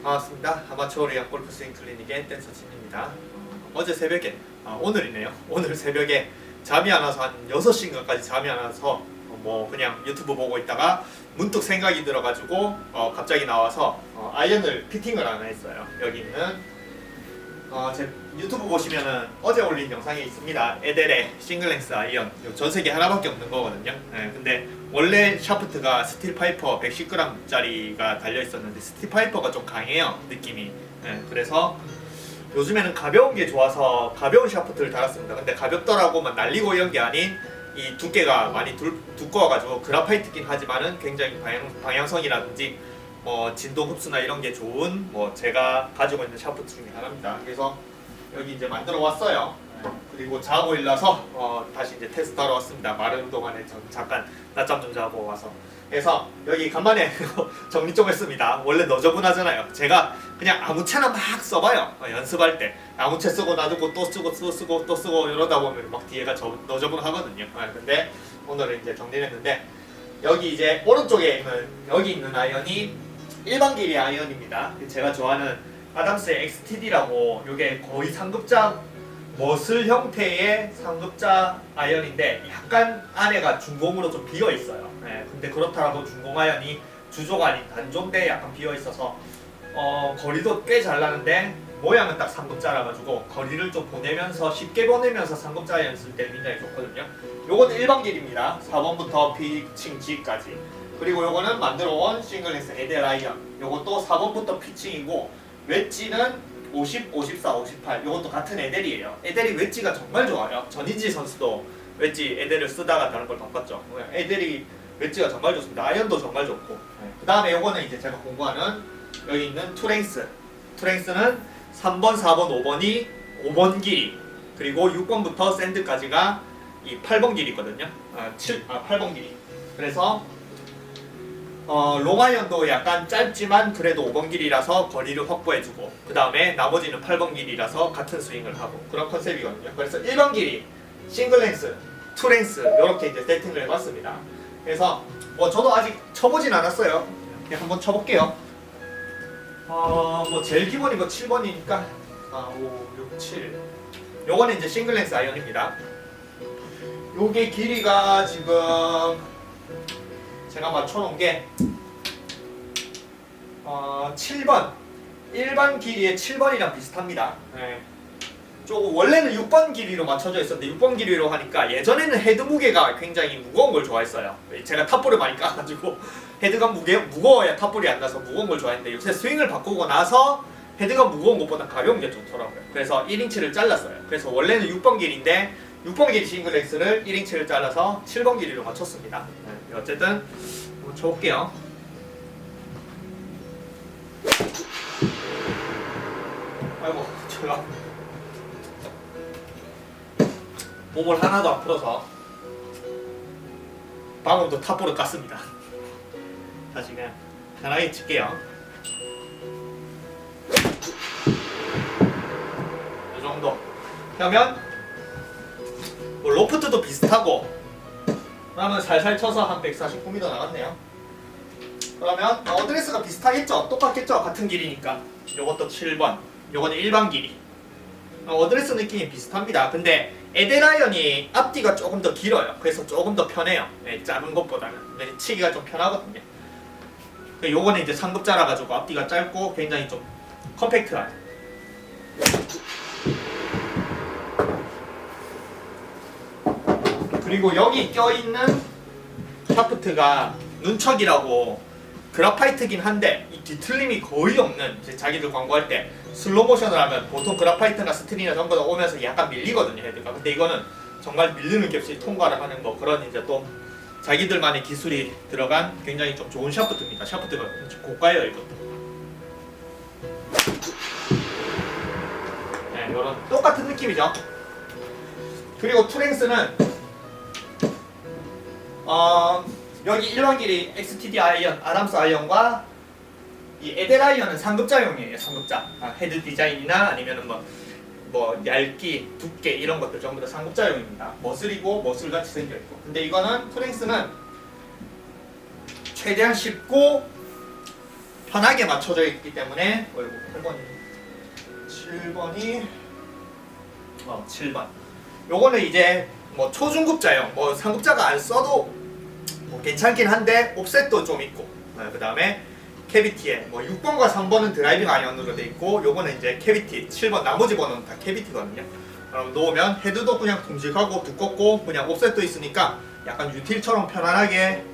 반갑습니다. 아마추어 리아 골프 스윙 클리닉의 댄서 진입니다. 어제 새벽에, 오늘이네요. 오늘 새벽에 잠이 안 와서 한 6시인가까지 잠이 안 와서 그냥 유튜브 보고 있다가 문득 생각이 들어가지고 갑자기 나와서 아이언을 피팅을 하나 했어요. 여기 있는 제 유튜브 보시면은 어제 올린 영상이 있습니다. 에델의 싱글랭스 아이언. 전 세계 하나밖에 없는 거거든요. 네, 근데 원래 샤프트가 스틸 파이퍼 110g짜리가 달려 있었는데 스틸 파이퍼가 좀 강해요, 느낌이. 네, 그래서 요즘에는 가벼운 게 좋아서 가벼운 샤프트를 달았습니다. 근데 가볍더라고만 날리고 이런 게 아닌 이 두께가 많이 두꺼워가지고 그라파이트긴 하지만은 굉장히 방향성이라든지 진동 흡수나 이런 게 좋은 제가 가지고 있는 샤프트 중에 하나입니다. 그래서 여기 이제 만들어 왔어요. 그리고 자고 일어나서 다시 이제 테스트하러 왔습니다. 마르는 동안에 잠깐 낮잠 좀 자고 와서. 그래서 여기 간만에 정리 좀 했습니다. 원래 너저분하잖아요. 제가 그냥 아무 채나 막 써봐요. 연습할 때 아무 채 쓰고 놔두고 또 쓰고 또 쓰고 또 쓰고 이러다 보면 막 뒤에가 너저분하거든요. 근데 오늘은 이제 정리를 했는데 여기 이제 오른쪽에 있는 여기 있는 아이언이 일반 길이 아이언입니다. 제가 좋아하는 아담스의 XTD라고 이게 거의 상급자 머슬 형태의 상급자 아이언인데 약간 안에가 중공으로 좀 비어 있어요. 근데 그렇더라도 중공 아이언이 주조가 아닌 단조인데 약간 비어 있어서 거리도 꽤 잘 나는데 모양은 딱 상급자라 가지고 거리를 좀 보내면서 쉽게 보내면서 상급자 아이언 쓸 때 굉장히 좋거든요. 요거는 일반 길입니다. 4번부터 피칭 G까지. 그리고 요거는 만들어온 싱글랭스 에델 아이언. 요것도 4번부터 피칭이고 웨지는 50, 54, 58 요것도 같은 에델이에요. 에델이 웨지가 정말 좋아요. 전인지 선수도 웨지 에델을 쓰다가 다른 걸 바꿨죠. 에델이 웨지가 정말 좋습니다. 아이언도 정말 좋고. 그 다음에 요거는 이제 제가 공부하는 여기 있는 투랭스. 투랭스는 3번, 4번, 5번이 5번 길이, 그리고 6번부터 샌드까지가 이 8번 길이거든요. 8번 길이. 그래서 롱아이언도 약간 짧지만 그래도 5번 길이라서 거리를 확보해주고, 그 다음에 나머지는 8번 길이라서 같은 스윙을 하고 그런 컨셉이거든요. 그래서 1번 길이, 싱글랭스, 투랭스 이렇게 이제 세팅을 해봤습니다. 그래서 저도 아직 쳐보진 않았어요. 그냥 한번 쳐볼게요. 제일 기본이 7번이니까 4, 5, 6, 7 요거는 이제 싱글랭스 아이언입니다. 요게 길이가 지금 제가 맞춰놓은 게 7번 일반 길이의 7번이랑 비슷합니다. 조금 원래는 6번 길이로 맞춰져 있었는데 6번 길이로 하니까 예전에는 헤드 무게가 굉장히 무거운 걸 좋아했어요. 제가 탑볼을 많이 까가지고 헤드가 무거워야 탑볼이 안 나서 무거운 걸 좋아했는데 요새 스윙을 바꾸고 나서 헤드가 무거운 것보다 가벼운 게 좋더라고요. 그래서 1인치를 잘랐어요. 그래서 원래는 6번 길인데 6번 길이 싱글랭스를 1인치를 잘라서 7번 길이로 맞췄습니다. 어쨌든 한번 쳐볼게요. 아이고 제가 몸을 하나도 안 풀어서 방금도 탑볼을 깠습니다. 다시 그냥 편하게 칠게요. 이 정도 그러면 로프트도 비슷하고 그러면 살살 쳐서 한 149m 나갔네요. 그러면 어드레스가 비슷하겠죠? 똑같겠죠? 같은 길이니까. 요것도 7번, 요거는 일반 길이. 어드레스 느낌이 비슷합니다. 근데 에델아이언이 앞뒤가 조금 더 길어요. 그래서 조금 더 편해요. 작은 것보다는. 치기가 좀 편하거든요. 요거는 이제 상급자라 가지고 앞뒤가 짧고 굉장히 좀 컴팩트한. 그리고 여기 껴있는 샤프트가 눈척이라고 그라파이트긴 한데 이 뒤틀림이 거의 없는, 자기들 광고할 때 슬로우 모션을 하면 보통 그라파이트나 스틸이나 전부 다 오면서 약간 밀리거든요, 헤드가. 근데 이거는 정말 밀리는 게 없이 통과를 하는 그런 이제 또 자기들만의 기술이 들어간 굉장히 좀 좋은 샤프트입니다. 샤프트가 고가예요, 이것도. 이런 똑같은 느낌이죠. 그리고 투랭스는 여기 일반 길이 XTD 아이언, 아담스 아이언과 이 에델 아이언은 상급자용이에요. 상급자. 헤드 디자인이나 아니면은 얇기, 두께 이런 것들 전부 다 상급자용입니다. 머슬이고 머슬같이 생겨있고. 근데 이거는 투랭스는 최대한 쉽고 편하게 맞춰져 있기 때문에 8번이 7번. 요거는 이제 뭐 초중급자용, 뭐 상급자가 안 써도 뭐 괜찮긴 한데 옵셋도 좀 있고, 그 다음에 캐비티에 뭐 6번과 3번은 드라이빙 아이언으로 돼 있고, 요거는 이제 캐비티 7번 나머지 번호는 다 캐비티거든요. 그럼 놓으면 헤드도 그냥 듬직하고 두껍고 그냥 옵셋도 있으니까 약간 유틸처럼 편안하게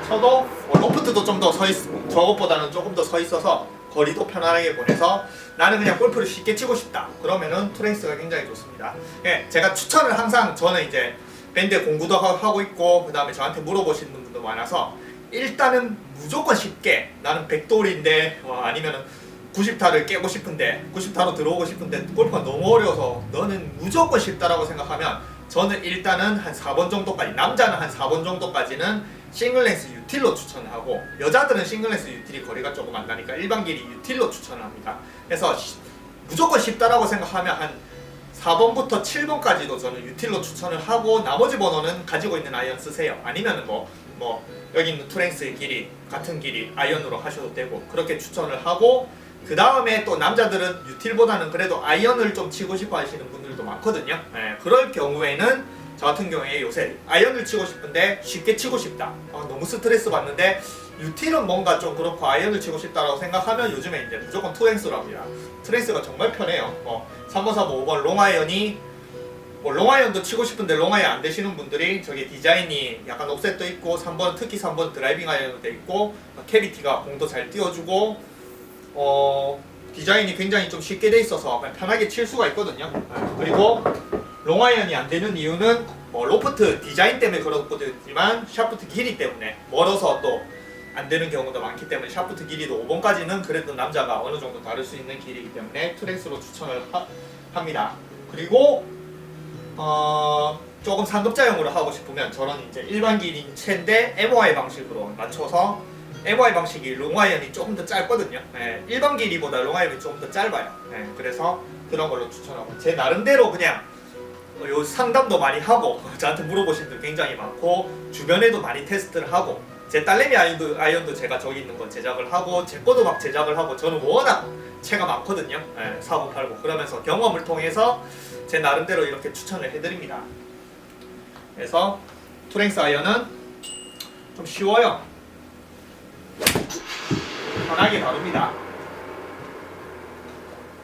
쳐도 로프트도 좀 더 서 있, 저것보다는 조금 더 서 있어서 거리도 편안하게 보내서 나는 그냥 골프를 쉽게 치고 싶다. 그러면은 투랭스가 굉장히 좋습니다. 예, 제가 추천을 항상 저는 이제 밴드 공부도 하고 있고 그 다음에 저한테 물어보시는 분들도 많아서 일단은 무조건 쉽게 나는 백돌인데 아니면은 90타를 깨고 싶은데 90타로 들어오고 싶은데 골프가 너무 어려워서 너는 무조건 쉽다라고 생각하면 저는 일단은 한 4번 정도까지 남자는 한 4번 정도까지는 싱글랭스 유틸로 추천을 하고 여자들은 싱글랭스 유틸이 거리가 조금 안 나니까 일반 길이 유틸로 추천을 합니다. 그래서 무조건 쉽다라고 생각하면 한 4번부터 7번까지도 저는 유틸로 추천을 하고 나머지 번호는 가지고 있는 아이언 쓰세요. 아니면은 뭐 여기 있는 투랭스의 길이 같은 길이 아이언으로 하셔도 되고 그렇게 추천을 하고 그 다음에 또 남자들은 유틸보다는 그래도 아이언을 좀 치고 싶어 하시는 분들도 많거든요. 네, 그럴 경우에는 저 같은 경우에 요새 아이언을 치고 싶은데 쉽게 치고 싶다. 너무 스트레스 받는데 유틸은 뭔가 좀 그렇고 아이언을 치고 싶다라고 생각하면 요즘에 이제 무조건 투랭스로 합니다. 투랭스가 정말 편해요. 3번, 4번, 5번 롱아이언이 롱아이언도 치고 싶은데 롱아이언 안 되시는 분들이 저기 디자인이 약간 옵셋도 있고 3번 특히 3번 드라이빙 아이언도 돼 있고 캐비티가 공도 잘 띄워주고 디자인이 굉장히 좀 쉽게 돼 있어서 편하게 칠 수가 있거든요. 그리고 롱아이언이 안 되는 이유는 로프트 디자인 때문에 그런 것도 있지만 샤프트 길이 때문에 멀어서 또 안 되는 경우도 많기 때문에 샤프트 길이도 5번까지는 그래도 남자가 어느 정도 다룰 수 있는 길이기 때문에 투랭스로 추천을 합니다. 그리고 조금 상급자용으로 하고 싶으면 저는 이제 일반 길인 채인데 MOI 방식으로 맞춰서 MOI 방식이 롱아이언이 조금 더 짧거든요. 네, 일반 길이보다 롱아이언이 조금 더 짧아요. 네, 그래서 그런 걸로 추천하고 제 나름대로 그냥 요 상담도 많이 하고 저한테 물어보신 분들 굉장히 많고 주변에도 많이 테스트를 하고 제 딸내미 아이언도 제가 저기 있는 거 제작을 하고 제 거도 막 제작을 하고 저는 워낙 채가 많거든요. 네, 사고 팔고 그러면서 경험을 통해서 제 나름대로 이렇게 추천을 해드립니다. 그래서 투랭스 아이언은 좀 쉬워요. 편하게 다룹니다.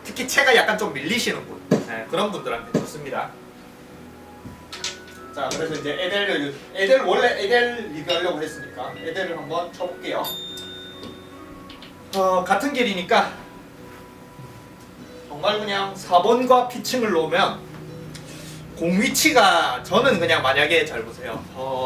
특히 채가 약간 좀 밀리시는 분, 그런 분들한테 좋습니다. 자, 그래서 이제 에델 원래 에델 리뷰하려고 했으니까 에델을 한번 쳐볼게요. 같은 길이니까 정말 그냥 4번과 피칭을 놓으면 공 위치가 저는 그냥 만약에 잘 보세요.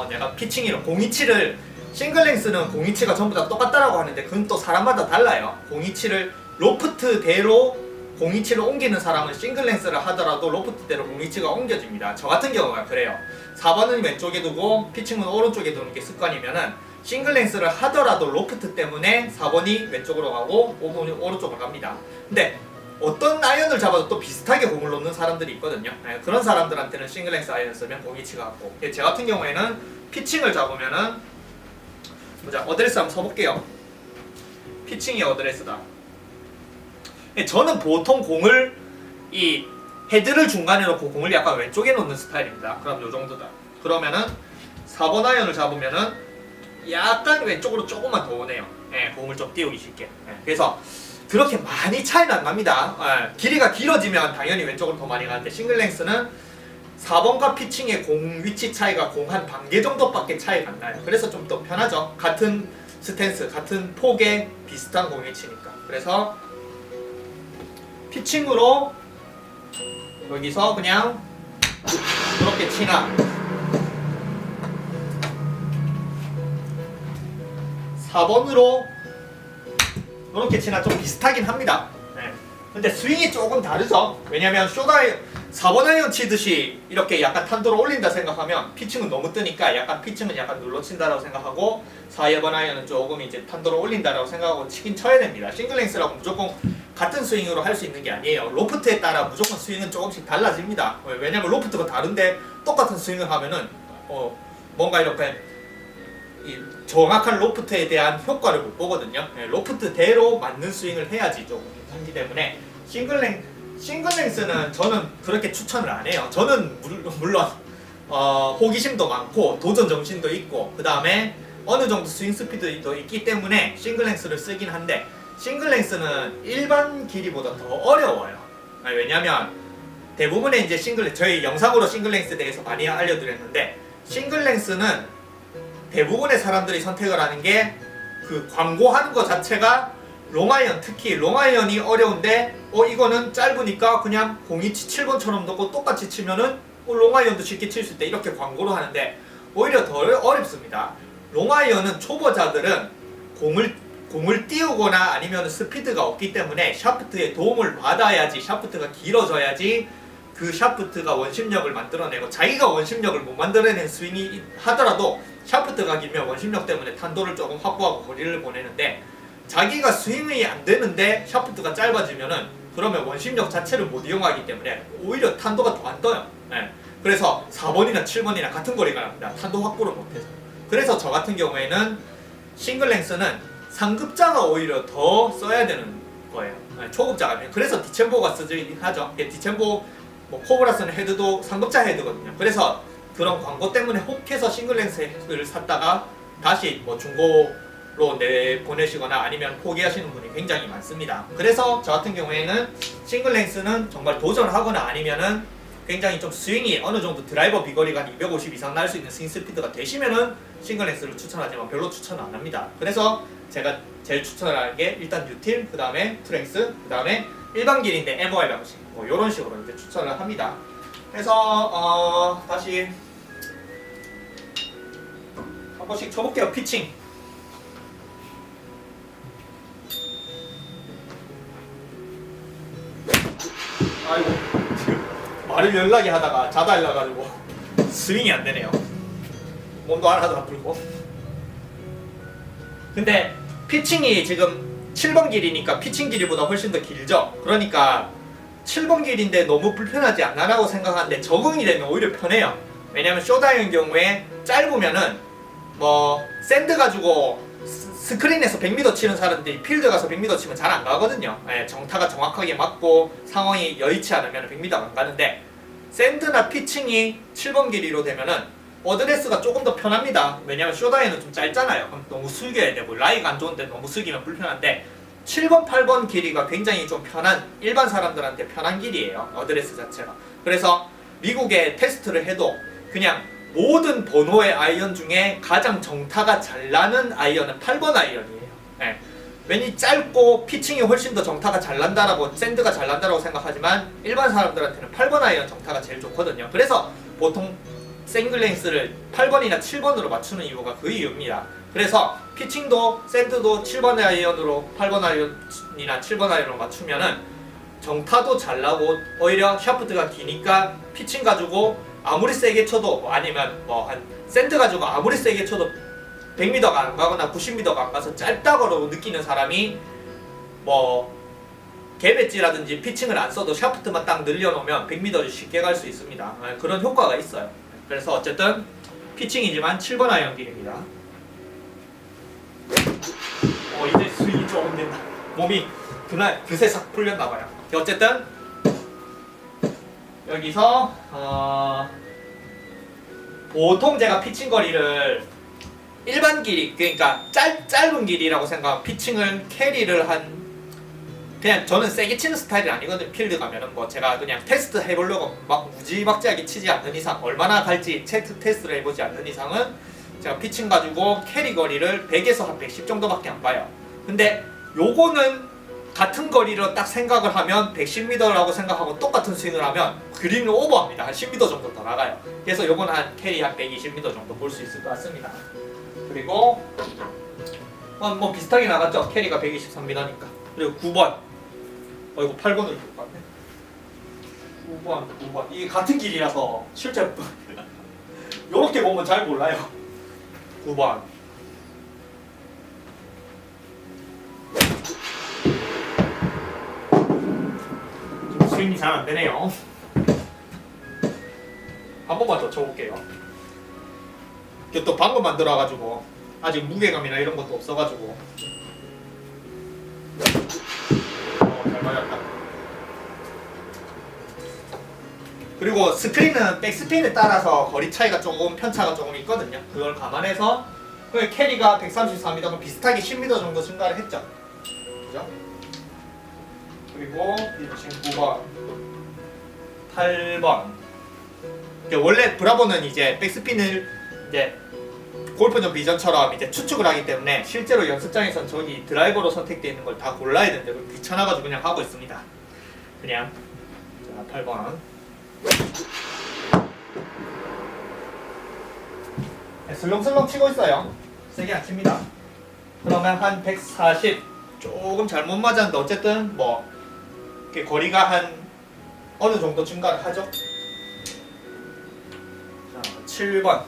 내가 피칭이로 공 위치를 싱글랭스는 공 위치가 전부 다 똑같다라고 하는데 그건 또 사람마다 달라요. 공 위치를 로프트대로 공 위치를 옮기는 사람은 싱글랭스를 하더라도 로프트대로 공 위치가 옮겨집니다. 저 같은 경우가 그래요. 4번은 왼쪽에 두고 피칭은 오른쪽에 두는 게 습관이면은 싱글랭스를 하더라도 로프트 때문에 4번이 왼쪽으로 가고 5번이 오른쪽으로 갑니다. 근데 어떤 아이언을 잡아도 또 비슷하게 공을 놓는 사람들이 있거든요. 그런 사람들한테는 싱글랭스 아이언 쓰면 공 위치가 같고 제 같은 경우에는 피칭을 잡으면은 보자, 어드레스 한번 써볼게요. 피칭이 어드레스다. 저는 보통 공을 이 헤드를 중간에 놓고 공을 약간 왼쪽에 놓는 스타일입니다. 그럼 요 정도다. 그러면은 4번 아이언을 잡으면은 약간 왼쪽으로 조금만 더 오네요. 공을 좀 띄우기 쉽게. 그래서 그렇게 많이 차이는 안 납니다. 길이가 길어지면 당연히 왼쪽으로 더 많이 가는데 싱글랭스는 4번과 피칭의 공 위치 차이가 공 한 반개 정도밖에 차이가 안 나요. 그래서 좀 더 편하죠. 같은 스탠스, 같은 폭의 비슷한 공 위치니까. 그래서 피칭으로 여기서 그냥 그렇게 치나 4번으로 이렇게 치나 좀 비슷하긴 합니다. 근데 스윙이 조금 다르죠. 왜냐면 4번 아이언 치듯이 이렇게 약간 탄도를 올린다 생각하면 피칭은 너무 뜨니까 약간 피칭은 약간 눌러 친다라고 생각하고 4번 아이언은 조금 이제 탄도를 올린다라고 생각하고 치긴 쳐야 됩니다. 싱글랭스라고 무조건 같은 스윙으로 할 수 있는 게 아니에요. 로프트에 따라 무조건 스윙은 조금씩 달라집니다. 왜냐면 로프트가 다른데 똑같은 스윙을 하면은 뭔가 이렇게 정확한 로프트에 대한 효과를 못 보거든요. 로프트대로 맞는 스윙을 해야지 좀 하기 때문에 싱글랭스는 저는 그렇게 추천을 안 해요. 저는 물론 호기심도 많고 도전 정신도 있고 그 다음에 어느 정도 스윙 스피드도 있기 때문에 싱글랭스를 쓰긴 한데 싱글랭스는 일반 길이보다 더 어려워요. 왜냐면 대부분의 이제 저희 영상으로 싱글랭스에 대해서 많이 알려드렸는데 싱글랭스는 대부분의 사람들이 선택을 하는 게 그 광고하는 것 자체가 롱아이언, 특히 롱아이언이 어려운데 이거는 짧으니까 그냥 027번처럼 넣고 똑같이 치면은 롱아이언도 쉽게 칠 수 있다 이렇게 광고를 하는데 오히려 더 어렵습니다. 롱아이언은 초보자들은 공을 띄우거나 아니면 스피드가 없기 때문에 샤프트의 도움을 받아야지 샤프트가 길어져야지 그 샤프트가 원심력을 만들어내고 자기가 원심력을 못 만들어낸 스윙이 하더라도 샤프트가 길면 원심력 때문에 탄도를 조금 확보하고 거리를 보내는데 자기가 스윙이 안 되는데 샤프트가 짧아지면은 그러면 원심력 자체를 못 이용하기 때문에 오히려 탄도가 더 안 떠요. 그래서 4번이나 7번이나 같은 거리가 납니다. 탄도 확보를 못해서. 그래서 저 같은 경우에는 싱글랭스는 상급자가 오히려 더 써야 되는 거예요. 초급자가. 그래서 디챔보가 쓰긴 하죠. 디챔보 코브라스는 헤드도 상급자 헤드거든요. 그래서 그런 광고 때문에 혹해서 싱글랭스를 샀다가 다시 중고로 내보내시거나 아니면 포기하시는 분이 굉장히 많습니다. 그래서 저 같은 경우에는 싱글랭스는 정말 도전하거나 아니면은 굉장히 좀 스윙이 어느 정도 드라이버 비거리가 250 이상 날 수 있는 스윙 스피드가 되시면은 싱글랭스를 추천하지만 별로 추천 안 합니다. 그래서 제가 제일 추천하는 게 일단 뉴틸, 그 다음에 트랭스, 그 다음에 일반 길인데 MOI 방식 이런 식으로 이제 추천을 합니다. 그래서 다시 한 번씩 쳐볼게요. 피칭. 아이고 지금 말을 연락이 하다가 자다 일어나가지고 스윙이 안 되네요. 몸도 하나도 안 풀고. 근데 피칭이 지금 7번 길이니까 피칭 길이보다 훨씬 더 길죠. 그러니까 7번 길인데 너무 불편하지 않나라고 생각하는데 적응이 되면 오히려 편해요. 왜냐면 쇼다이언 경우에 짧으면은 샌드 가지고 스크린에서 100m 치는 사람들이 필드 가서 100m 치면 잘 안 가거든요. 정타가 정확하게 맞고 상황이 여의치 않으면 100m 안 가는데 샌드나 피칭이 7번 길이로 되면은 어드레스가 조금 더 편합니다. 왜냐면 쇼다이언은 좀 짧잖아요. 그럼 너무 숙여야 되고 라이가 안 좋은데 너무 숙이면 불편한데 7번, 8번 길이가 굉장히 좀 편한 일반 사람들한테 편한 길이에요. 어드레스 자체가. 그래서 미국에 테스트를 해도 그냥 모든 번호의 아이언 중에 가장 정타가 잘 나는 아이언은 8번 아이언이에요. 왠지 짧고 피칭이 훨씬 더 정타가 잘 난다라고 샌드가 잘 난다라고 생각하지만 일반 사람들한테는 8번 아이언 정타가 제일 좋거든요. 그래서 보통 싱글랭스를 8번이나 7번으로 맞추는 이유가 그 이유입니다. 그래서 피칭도 샌드도 7번 아이언으로 8번 아이언이나 7번 아이언으로 맞추면은 정타도 잘 나고 오히려 샤프트가 기니까 피칭 가지고 아무리 세게 쳐도 아니면 한 샌드 가지고 아무리 세게 쳐도 100m가 안 가거나 90m가 안 가서 짧다고 느끼는 사람이 개배지라든지 피칭을 안 써도 샤프트만 딱 늘려놓으면 100m를 쉽게 갈 수 있습니다. 그런 효과가 있어요. 그래서 어쨌든 피칭이지만 7번 아이언 길입니다. 이제 스윙이 조금 된다. 몸이 그새 싹 풀렸나봐요. 어쨌든 여기서 보통 제가 피칭 거리를 일반 길이 그러니까 짧은 길이라고 생각하면 피칭을 캐리를 그냥 저는 세게 치는 스타일이 아니거든요. 필드 가면은 제가 그냥 테스트 해보려고 막 무지막지하게 치지 않는 이상 얼마나 갈지 테스트를 해보지 않는 이상은 제가 피칭 가지고 캐리 거리를 100에서 한 110 정도밖에 안 봐요. 근데 요거는 같은 거리로 딱 생각을 하면 110m라고 생각하고 똑같은 스윙을 하면 그린을 오버합니다. 한 10m 정도 더 나가요. 그래서 요거는 한 캐리 한 120m 정도 볼 수 있을 것 같습니다. 그리고 비슷하게 나갔죠. 캐리가 123m니까. 그리고 9번. 이거 8번으로 바꿨네. 9번. 이게 같은 길이라서 실제 요렇게 보면 잘 몰라요. 9번. 스윙이 잘 안되네요. 한 번만 더 쳐볼게요. 이게 또 방금 만들어가지고 아직 무게감이나 이런 것도 없어가지고 잘 맞았다. 그리고 스크린은 백스핀에 따라서 거리 차이가 조금 편차가 조금 있거든요. 그걸 감안해서 캐리가 133m면 비슷하게 10m 정도 증가를 했죠. 그죠? 그리고 지금 9번, 8번. 원래 브라보는 이제 백스핀을 이제 골프전 비전처럼 이제 추측을 하기 때문에 실제로 연습장에선 저기 드라이버로 선택되어 있는 걸 다 골라야 되는데 귀찮아가지고 그냥 하고 있습니다. 그냥 자 8번. 네, 슬렁슬렁 치고 있어요. 세게 안 칩니다. 그러면 한 140 조금 잘못 맞았는데 어쨌든 뭐 이렇게 거리가 한 어느 정도 증가를 하죠. 자 7번.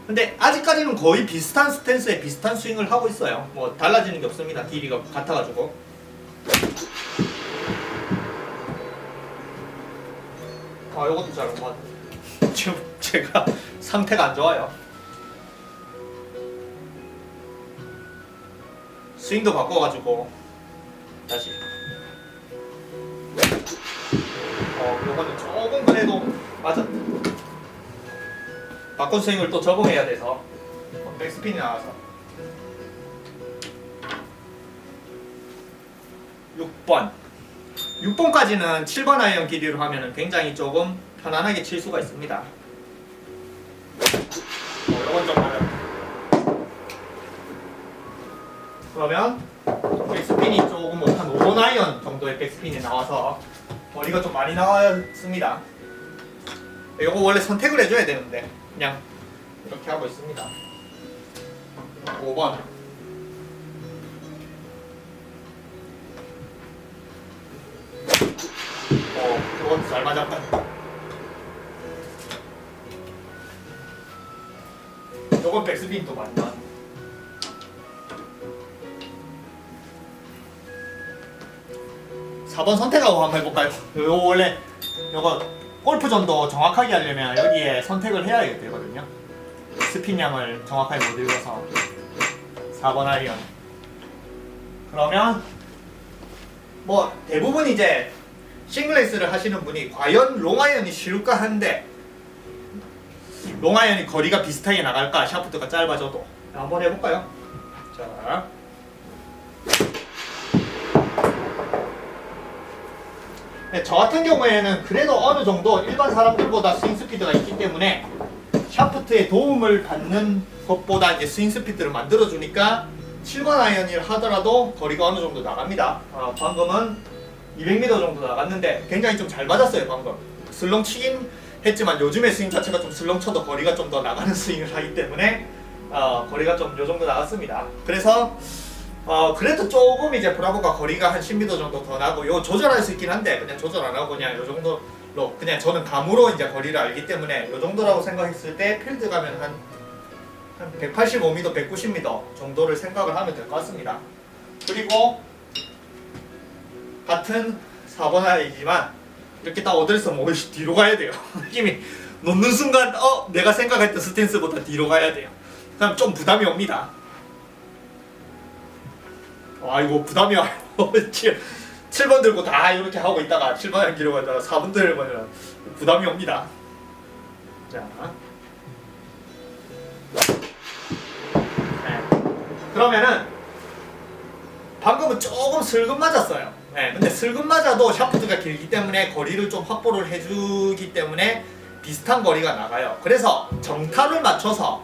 근데 아직까지는 거의 비슷한 스탠스에 비슷한 스윙을 하고 있어요. 뭐 달라지는 게 없습니다. 길이가 같아가지고. 아 이것도 잘 못 맞네. 지금 제가 상태가 안 좋아요. 스윙도 바꿔가지고 다시. 요거는 조금 그래도 맞았다. 바꾼 스윙을 또 적응해야 돼서 백스핀이 나와서 6번 6번까지는 7번 아이언 길이로 하면 굉장히 조금 편안하게 칠 수가 있습니다. 이건 좀 어렵다. 그러면 백스핀이 조금 한 5번 아이언 정도의 백스핀이 나와서 거리가 좀 많이 나왔습니다. 이거 원래 선택을 해줘야 되는데 그냥 이렇게 하고 있습니다. 5번. 이건 잘 맞았다. 이건 백스핀 또 많이 나왔네. 4번 선택하고 한번 해볼까요? 이거 원래 이거 골프전도 정확하게 하려면 여기에 선택을 해야 되거든요. 스핀량을 정확하게 못 읽어서 4번 아이언. 그러면 뭐 대부분 이제 싱글레이스를 하시는 분이 과연 롱아이언이 쉬울까 한데 롱아이언이 거리가 비슷하게 나갈까? 샤프트가 짧아져도 한번 해볼까요? 자. 네, 저 같은 경우에는 그래도 어느 정도 일반 사람들보다 스윙 스피드가 있기 때문에 샤프트에 도움을 받는 것보다 이제 스윙 스피드를 만들어주니까 7번 아이언을 하더라도 거리가 어느 정도 나갑니다. 방금은 200m 정도 나갔는데 굉장히 좀 잘 맞았어요. 방금 슬렁 치긴 했지만 요즘의 스윙 자체가 좀 슬렁 쳐도 거리가 좀 더 나가는 스윙을 하기 때문에 거리가 좀 요 정도 나갔습니다. 그래서 그래도 조금 이제 브라보가 거리가 한 10m 정도 더 나고 요 조절할 수 있긴 한데 그냥 조절 안 하고 그냥 요 정도로 그냥 저는 감으로 이제 거리를 알기 때문에 요 정도라고 생각했을 때 필드 가면 한 185m, 190m 정도를 생각을 하면 될 것 같습니다. 그리고 같은 4번 아이지만 이렇게 딱 어드레스 하면 뒤로 가야 돼요. 힘이 놓는 순간 내가 생각했던 스탠스보다 뒤로 가야 돼요. 그럼 좀 부담이 옵니다. 이거 부담이 와요. 7번 들고 다 이렇게 하고 있다가 7번 안 기려고 하다가 4번 들면 부담이 옵니다. 자, 네. 그러면은 방금은 조금 슬금 맞았어요. 네, 근데 슬금 맞아도 샤프트가 길기 때문에 거리를 좀 확보를 해주기 때문에 비슷한 거리가 나가요. 그래서 정타를 맞춰서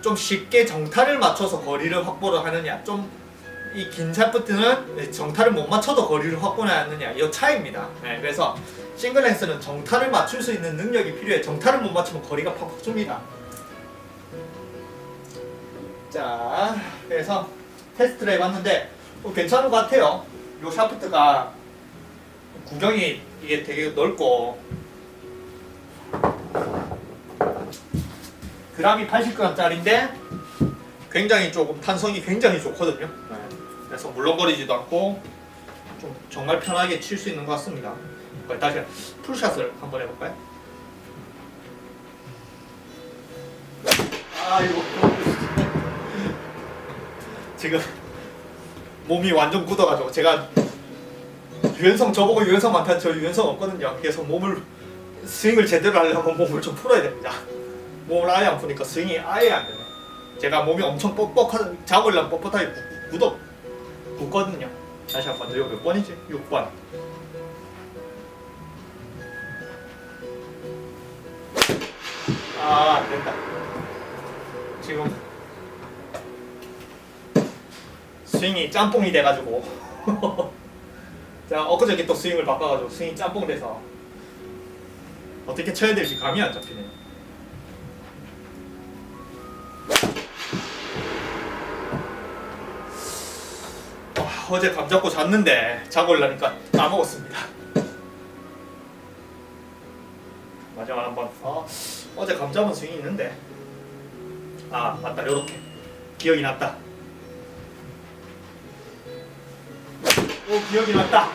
좀 쉽게 정타를 맞춰서 거리를 확보를 하느냐, 좀 이 긴 샤프트는 정타를 못 맞춰도 거리를 확보를 하느냐, 이 차이입니다. 네, 그래서 싱글랜스는 정타를 맞출 수 있는 능력이 필요해. 정타를 못 맞추면 거리가 팍팍 줍니다. 자, 그래서 테스트를 해봤는데 괜찮은 것 같아요. 이 샤프트가 구경이 이게 되게 넓고 그람이 80g짜리인데 굉장히 조금 탄성이 굉장히 좋거든요. 네. 그래서 물렁거리지도 않고 좀 정말 편하게 칠 수 있는 것 같습니다. 다시 풀샷을 한번 해볼까요? 이거 지금 몸이 완전 굳어가지고 제가 유연성 저보고 유연성 많다는 저 유연성 없거든요. 그래서 몸을 스윙을 제대로 하려면 몸을 좀 풀어야 됩니다. 몸을 아예 안 푸니까 스윙이 아예 안 되네. 제가 몸이 엄청 뻑뻑한 잡으려면 뻣뻣하게 굳거든요. 다시 한번 이거 몇 번이지? 6번. 아, 안 된다. 지금 스윙이 짬뽕이 돼가지고 제가 엊그저께 또 스윙을 바꿔가지고 스윙이 짬뽕 돼서 어떻게 쳐야 될지 감이 안 잡히네요. 어제 감 잡고 잤는데 자고 올라니까 까먹었습니다. 마지막 한번. 어제 감 잡은 스윙이 있는데. 아, 맞다. 요렇게 기억이 났다. 오, 기억이 났다.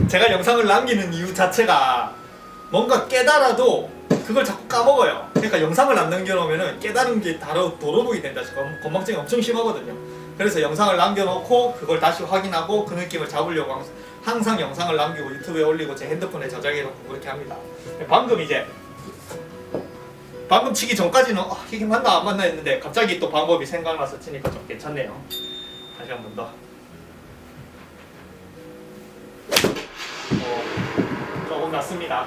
제가 영상을 남기는 이유 자체가 뭔가 깨달아도 그걸 자꾸 까먹어요. 그러니까 영상을 안 남겨놓으면 깨달은 게 도로복이 된다. 건망증이 엄청 심하거든요. 그래서 영상을 남겨놓고 그걸 다시 확인하고 그 느낌을 잡으려고 항상 영상을 남기고 유튜브에 올리고 제 핸드폰에 저장해놓고 그렇게 합니다. 방금 치기 전까지는 이게 맞나 안 맞나 했는데 갑자기 또 방법이 생각나서 치니까 좀 괜찮네요. 다시 한 번 더. 조금 낫습니다.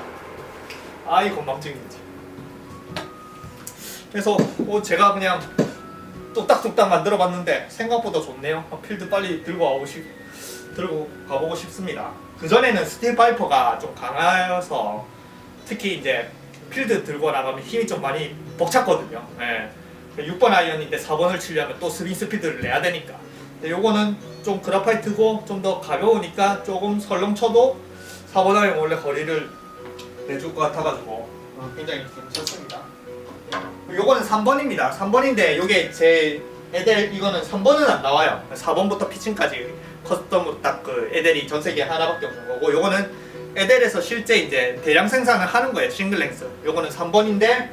이 건망증이지. 그래서 제가 그냥 뚝딱뚝딱 만들어봤는데 생각보다 좋네요. 필드 빨리 들고 가보고 싶습니다. 그전에는 스틸 파이퍼가 좀 강해서 특히 이제 필드 들고 나가면 힘이 좀 많이 벅찼거든요. 6번 아이언인데 4번을 치려면 또 스윙 스피드를 내야 되니까. 근데 요거는 좀 그라파이트고 좀 더 가벼우니까 조금 설렁 쳐도 4번 아이언 원래 거리를 내줄 것 같아가지고 굉장히 괜찮습니다. 요거는 3번입니다. 3번인데 요게 제 에델 이거는 3번은 안 나와요. 4번부터 피칭까지 커스텀으로 딱 그 에델이 전 세계에 하나밖에 없는 거고, 요거는 에델에서 실제 이제 대량 생산을 하는 거예요. 싱글 랭스. 요거는 3번인데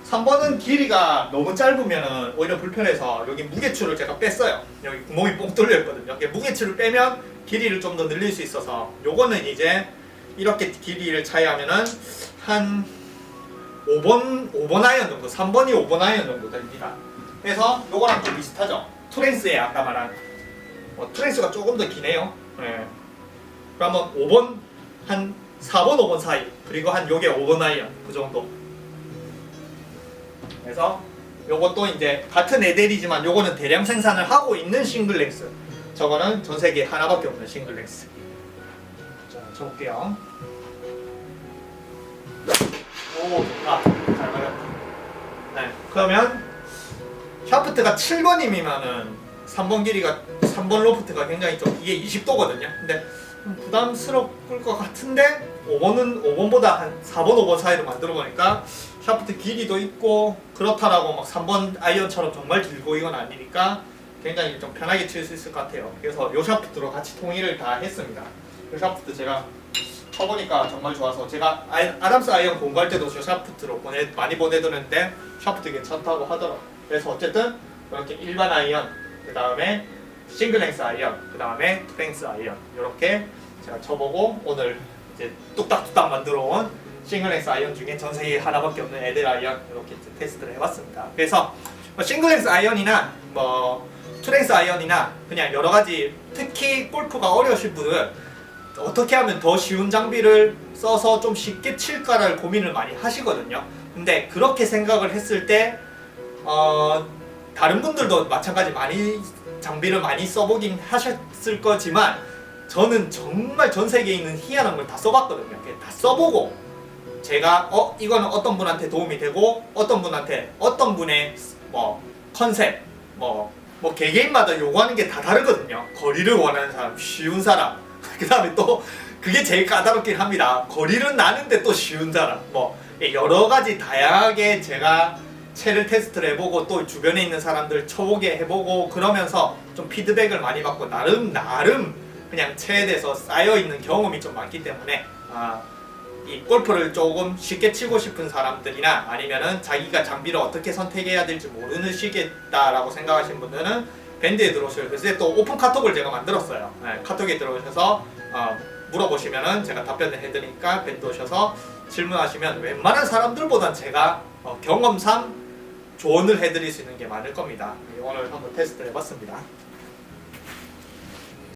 3번은 길이가 너무 짧으면 오히려 불편해서 여기 무게추를 제가 뺐어요. 여기 구멍이 뽕 뚫려 있거든요. 무게추를 빼면 길이를 좀 더 늘릴 수 있어서 요거는 이제 이렇게 길이를 차이하면은 한 5번 아이언 정도, 3번이 5번 아이언 정도 됩니다. 그래서 요거랑 좀 비슷하죠. 투랭스에 아까 말한 투랭스가 조금 더 기네요. 그러면 5번 한 4번 5번 사이, 그리고 한 요게 5번 아이언 그 정도. 그래서 요것도 이제 같은 에델이지만 요거는 대량 생산을 하고 있는 싱글 랭스, 저거는 전 세계에 하나밖에 없는 싱글 랭스. 자, 쳐볼게요. 오, 좋다. 잘 맞았다. 네, 그러면 샤프트가 7번이면은 3번 길이가 3번 로프트가 굉장히 좀 이게 20도거든요. 근데 부담스러울 것 같은데 5번보다 한 4번 5번 사이로 만들어 보니까 샤프트 길이도 있고 그렇다라고 막 3번 아이언처럼 정말 길고 이건 아니니까 굉장히 좀 편하게 칠 수 있을 것 같아요. 그래서 요 샤프트로 같이 통일을 다 했습니다. 요 샤프트 제가 쳐보니까 정말 좋아서 제가 아담스 아이언 공부할 때도 저 샤프트로 많이 보내드렸는데 샤프트 괜찮다고 하더라고요. 그래서 어쨌든 이렇게 일반 아이언, 그 다음에 싱글 랭스 아이언, 그 다음에 투랭스 아이언 이렇게 제가 쳐보고 오늘 이제 뚝딱뚝딱 만들어 온 싱글 랭스 아이언 중에 전 세계에 하나밖에 없는 에델 아이언 이렇게 테스트를 해봤습니다. 그래서 싱글 랭스 아이언이나 투랭스 아이언이나 그냥 여러 가지, 특히 골프가 어려우신 분은 어떻게 하면 더 쉬운 장비를 써서 좀 쉽게 칠까를 고민을 많이 하시거든요. 근데 그렇게 생각을 했을 때 다른 분들도 마찬가지 많이 장비를 많이 써보긴 하셨을 거지만 저는 정말 전 세계에 있는 희한한 걸 다 써봤거든요. 다 써보고 제가 이거는 어떤 분한테 도움이 되고 어떤 분한테 어떤 분의 컨셉 개개인마다 요구하는 게 다 다르거든요. 거리를 원하는 사람, 쉬운 사람, 그 다음에 또 그게 제일 까다롭긴 합니다. 거리를 나는데 또 쉬운 사람, 여러 가지 다양하게 제가 채를 테스트를 해보고 또 주변에 있는 사람들 쳐보게 해보고 그러면서 좀 피드백을 많이 받고 나름 그냥 채에 대해서 쌓여있는 경험이 좀 많기 때문에 이 골프를 조금 쉽게 치고 싶은 사람들이나 아니면은 자기가 장비를 어떻게 선택해야 될지 모르는 시기다라고 생각하시는 분들은 밴드에 들어오셔요. 그래서 또 오픈 카톡을 제가 만들었어요. 네, 카톡에 들어오셔서 물어보시면은 제가 답변을 해드리니까 밴드 오셔서 질문하시면 웬만한 사람들보단 제가 경험상 조언을 해드릴 수 있는 게 많을 겁니다. 오늘 한번 테스트를 해봤습니다.